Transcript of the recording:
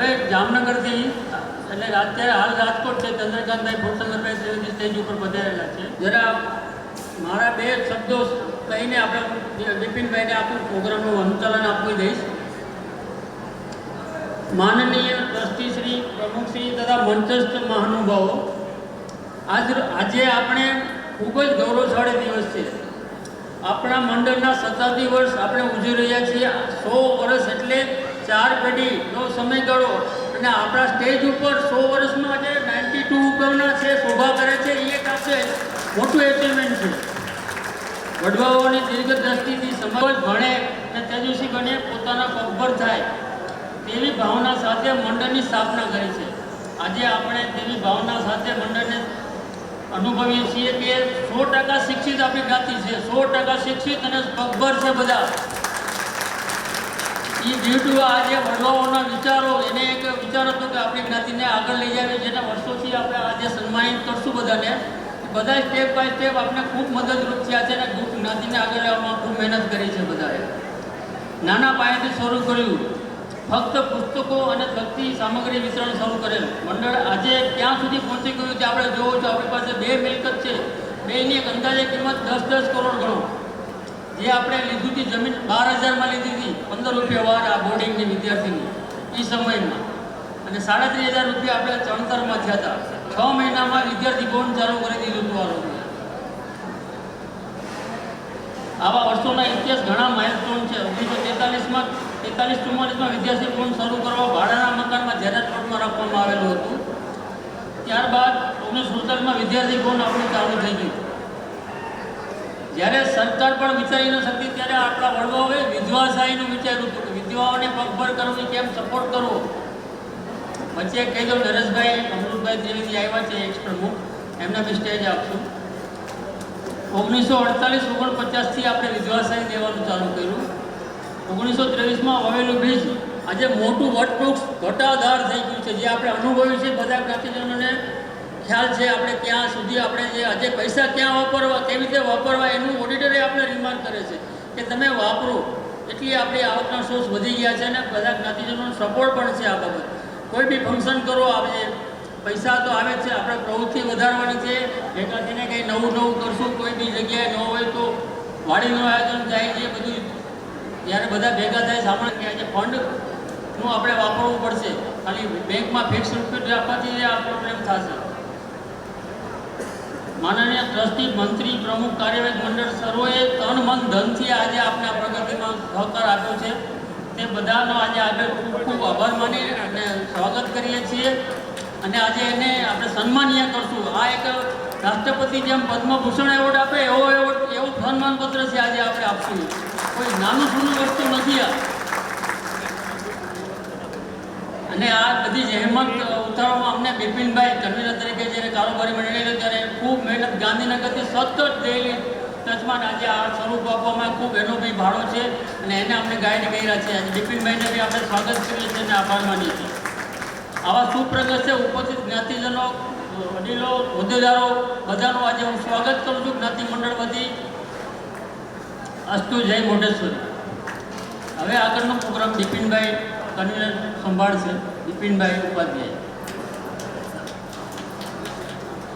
હવે જામનગરથી એટલે અત્યારે હાલ રાજકોટ છે ચંદ્રકાંતભાઈ ફોરસંગરભાઈ ત્રિવેદી સ્ટેજ ઉપર પધારેલા છે. જરા મારા બે શબ્દો કહીને આપણે બિપિનભાઈને આપણું પ્રોગ્રામનું સંચાલન આપવી દઈશ. માનનીય ટ્રસ્ટીશ્રી, પ્રમુખશ્રી તથા મંચસ્થ મહાનુભાવો, આજે આપણે ખૂબ જ ગૌરવશાળી દિવસ છે. આપણા મંડળના 27 વર્ષ આપણે ઉજવી રહ્યા છીએ. 100 વર્ષ એટલે 4 પેઢીનો સમયગાળો, અને આપણા સ્ટેજ ઉપર 100 વર્ષમાં આજે 92 ઉપરના છે, શોભા કરે છે. એ એક આપણે મોટું એચિવમેન્ટ છે. વડવાઓની દીર્ઘ દ્રષ્ટિથી સમાજ ભણે અને તેજસ્વી બને, પોતાના પગભર થાય તેવી ભાવના સાથે મંડળની સ્થાપના કરી છે. આજે આપણે તેવી ભાવના સાથે મંડળને અનુભવીએ છીએ કે 100% શિક્ષિત આપણી જ્ઞાતિ છે, 100% શિક્ષિત અને પગભર છે બધા. એ ડ્યુ આજે વડવાઓના વિચારો, એને એક વિચાર હતો કે આપણી જ્ઞાતિને આગળ લઈ જાવી, જેના વર્ષોથી આપણે આજે સન્માનિત કરશું બધાને. બધા સ્ટેપ બાય સ્ટેપ આપણે ખૂબ મદદરૂપ થયા છે અને જ્ઞાતિને આગળ લેવામાં ખૂબ મહેનત કરી છે બધાએ. નાના પાયાથી શરૂ કર્યું, ફક્ત પુસ્તકો અને લગતી સામગ્રી વિતરણ શરૂ કરેલ મંડળ આજે ક્યાં સુધી પહોંચી ગયું તે આપણે જોવો છો. આપણી પાસે 2 મિલકત છે, 2ની એક અંદાજે કિંમત 10 કરોડ ગણો. જે આપણે લીધું હતી જમીન 12,000માં લીધી હતી, 15 રૂપિયા વાર આ બોર્ડિંગની વિદ્યાર્થીની એ સમયમાં, અને 37,000 રૂપિયા આપણે ચણતરમાં થયા હતા. 6 મહિનામાં વિદ્યાર્થી ભવન ચાલુ કરી દીધું હતું આ લોકોએ. આવા વર્ષોના ઇતિહાસ ઘણા માઇલસ્ટોન છે. 1943માં 43-44માં વિદ્યાર્થી ભવન શરૂ કરવા ભાડાના મકાનમાં જાહેરાત પ્લોટમાં રાખવામાં આવેલું હતું. ત્યારબાદ 1947માં વિદ્યાર્થી ભવન આપણું ચાલુ થઈ ગયું. જ્યારે સરકાર પણ વિચારી ન શકતી ત્યારે આપણા વડવાઓએ વિધવાશાહીનું વિચાર્યું હતું કે વિધવાઓને પગભર કરવી, કેમ સપોર્ટ કરવો. વચ્ચે કહી દઉં, નરેશભાઈ અમૃતભાઈ ત્રિવેદી આવ્યા છે એક્સ પ્રમુખ, એમના બી સ્ટેજ આપશું. 1948-49થી આપણે વિધવાશાહી દેવાનું ચાલુ કર્યું. 1923માં વાવેલું બીજ આજે મોટું વટવૃક્ષ ઘટાધાર થઈ ગયું છે. જે આપણે અનુભવ્યું છે, બધા જ્ઞાતિજનોને ખ્યાલ છે. આપણે ક્યાં સુધી આપણે જે આજે પૈસા ક્યાં વાપરવા, કેવી રીતે વાપરવા, એનું ઓડિટરે આપણે રિમાર્ક કરે છે કે તમે વાપરો. એટલી આપણી આવકના સોર્સ વધી ગયા છે અને બધા જ્ઞાતિજનોનો સપોર્ટ પણ છે આ બાબત. કોઈ બી ફંક્શન કરો, આવે પૈસા તો આવે છે, આપણે પ્રવૃત્તિ વધારવાની છે. ભેગા થઈને કંઈ નવું કરશું. કોઈ બી જગ્યાએ ન હોય તો વાડીનું આયોજન થાય છે બધું. જ્યારે બધા ભેગા થાય સાંભળે કે આજે ફંડનું આપણે વાપરવું પડશે. ખાલી બેંકમાં ફિક્સ રૂપિયા રાખવાથી આ પ્રોબ્લેમ થશે. માનનીય ટ્રસ્ટી, મંત્રી, પ્રમુખ, કાર્યવાહક મંડળ સર્વોએ તન મન ધનથી આજે આપણે આ પ્રગતિમાં સહકાર આપ્યો છે. તે બધાનો આજે આગળ ખૂબ આભાર માની અને સ્વાગત કરીએ છીએ. અને આજે એને આપણે સન્માનીય કરશું. આ એક રાષ્ટ્રપતિ જેમ પદ્મભૂષણ એવોર્ડ આપે એવો સન્માનપત્ર છે આજે આપણે આપશું. કોઈ નાનું સૂનું વસ્તુ નથી આ. અને આ બધી જહેમત ઉતારવામાં અમને બિપિનભાઈ કન્વીનર તરીકે જ્યારે કારોબારી મંડળી ત્યારે ખૂબ મહેનત, ગાંધીનગરથી સતત ડેલી ટચમાં આજે આ સ્વરૂપ આપવામાં ખૂબ એનો બી ભાડો છે અને એને આપણે ગાઈડ કર્યા છે. આજે બિપિનભાઈને બી આપણે સ્વાગત કરીએ છીએ અને આભાર માનીએ છીએ. આવા સુપ્રગસ્ય ઉપસ્થિત જ્ઞાતિજનો, વડીલો, હોદ્દેદારો બધાનું આજે હું સ્વાગત કરું છું જ્ઞાતિ મંડળ વતી. અસ્તુ, જય મોઢેશ્વરી. હવે આગળનો પ્રોગ્રામ બિપિનભાઈ કન્વીનર સંભાળશે. બિપિનભાઈ ઉપાધ્યાય.